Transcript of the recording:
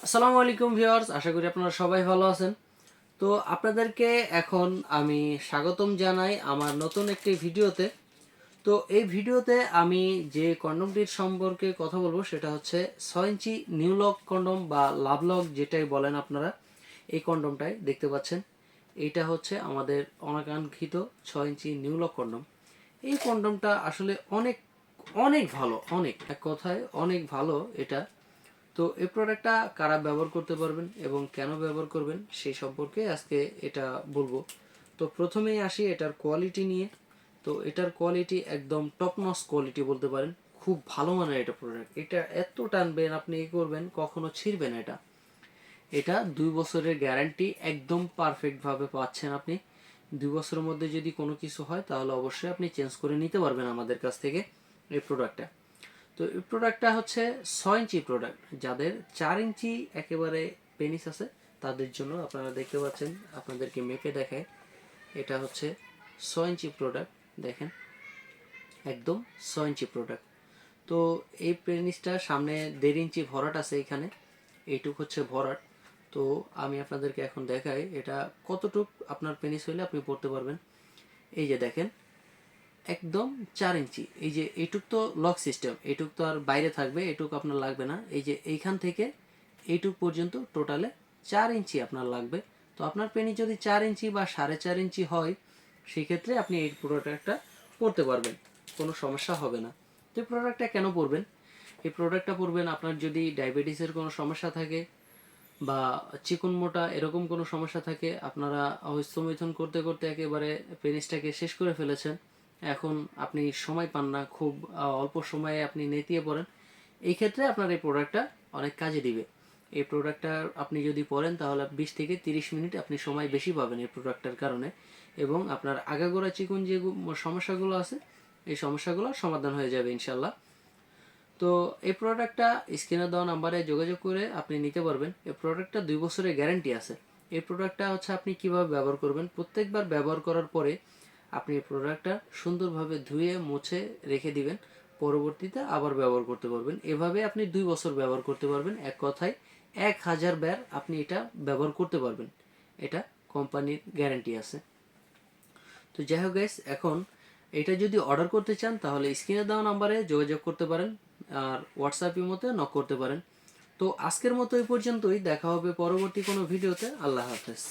আসসালামু আলাইকুম ভিউয়ার্স, আশা করি আপনারা সবাই ভালো আছেন। তো আপনাদেরকে এখন আমি স্বাগতম জানাই আমার নতুন একটি ভিডিওতে। তো এই ভিডিওতে আমি যে কন্ডমটির সম্পর্কে কথা বলবো সেটা হচ্ছে 6 ইঞ্চি নিউ লক কন্ডম বা লাভ লক যেটাই বলেন আপনারা। এই কন্ডমটাই দেখতে পাচ্ছেন, এইটা হচ্ছে আমাদের অনাকাঙ্ক্ষিত 6 ইঞ্চি নিউ লক কন্ডম। এই কন্ডমটা আসলে অনেক অনেক ভালো, অনেক এক কথায় অনেক ভালো এটা। তো এই প্রোডাক্টটা কারা ব্যবহার করতে পারবেন এবং কেন ব্যবহার করবেন সেই সম্পর্কে আজকে এটা বলবো। তো প্রথমেই আসি এটার কোয়ালিটি নিয়ে। তো এটার কোয়ালিটি একদম টপ নচ কোয়ালিটি বলতে পারেন, খুব ভালো মানের এটা প্রোডাক্ট। এটা এত টানবেন আপনি করবেন কখনো ছিঁড়বে না। এটা 2 বছরের গ্যারান্টি একদম পারফেক্টভাবে পাচ্ছেন আপনি। 2 বছরের মধ্যে যদি কোনো কিছু হয় তাহলে অবশ্যই আপনি চেঞ্জ করে নিতে পারবেন আমাদের কাছ থেকে এই প্রোডাক্টটা। তো এই প্রোডাক্টটা হচ্ছে 6 ইঞ্চি প্রোডাক্ট। যাদের 4 ইঞ্চি একেবারে পেনিস আছে তাদের জন্য আপনারা দেখতে পাচ্ছেন, আপনাদেরকে মেপে দেখায়। এটা হচ্ছে 6 ইঞ্চি প্রোডাক্ট, দেখেন একদম 6 ইঞ্চি প্রোডাক্ট। তো এই পেনিসটা সামনে 1.5 ইঞ্চি ভরাট আছে এখানে, এইটুক হচ্ছে ভরাট। তো আমি আপনাদেরকে এখন দেখাই এটা কতটুক আপনার পেনিস হইলে আপনি পড়তে পারবেন। এই যে দেখেন একদম 4 ইঞ্চি। এই যে এইটুক তো লক সিস্টেম, এইটুক তো আর বাইরে থাকবে, এইটুক আপনার লাগবে না। এই যে এইখান থেকে এইটুক পর্যন্ত টোটালে 4 ইঞ্চি আপনার লাগবে। তো আপনার পেনি যদি 4 ইঞ্চি বা 4.5 ইঞ্চি হয় সেক্ষেত্রে আপনি এই প্রোডাক্টটা পরতে পারবেন, কোনো সমস্যা হবে না। তো এই প্রোডাক্টটা কেন পরবেন? এই প্রোডাক্টটা পরবেন আপনার যদি ডায়াবেটিসের কোনো সমস্যা থাকে বা চিকন মোটা এরকম কোনো সমস্যা থাকে, আপনারা হস্তমৈথুন করতে করতে একেবারে পেনিসটাকে শেষ করে ফেলেছেন, এখন আপনি সময় পান না, খুব অল্প সময়ে আপনি নেতিয়ে পড়েন, এই ক্ষেত্রে আপনার এই প্রোডাক্টটা অনেক কাজে দিবে। এই প্রোডাক্টটা আপনি যদি পরেন তাহলে 20 থেকে 30 মিনিট আপনি সময় বেশি পাবেন এই প্রোডাক্টটার কারণে, এবং আপনার আগাগোড়া চিকন যে সমস্যাগুলো আছে এই সমস্যাগুলো সমাধান হয়ে যাবে ইনশাল্লাহ। তো এই প্রোডাক্টটা স্ক্রিনে দেওয়া নাম্বারে যোগাযোগ করে আপনি নিতে পারবেন। এই প্রোডাক্টটা 2 বছরের গ্যারান্টি আছে। এই প্রোডাক্টটা হচ্ছে আপনি কিভাবে ব্যবহার করবেন, প্রত্যেকবার ব্যবহার করার পরে আপনি এই প্রোডাক্টটা সুন্দরভাবে ধুয়ে মুছে রেখে দিবেন, পরবর্তীতে আবার ব্যবহার করতে পারবেন। এভাবে আপনি 2 বছর ব্যবহার করতে পারবেন। এক কথায় 1000 বার আপনি এটা ব্যবহার করতে পারবেন, এটা কোম্পানির গ্যারান্টি আছে। তো যাই হোক গাইস, এখন এটা যদি অর্ডার করতে চান তাহলে স্ক্রিনে দেওয়া নাম্বারে যোগাযোগ করতে পারেন, আর হোয়াটসঅ্যাপের মতো নক করতে পারেন। তো আজকের মতো এই পর্যন্তই, দেখা হবে পরবর্তী কোনো ভিডিওতে। আল্লাহ হাফেজ।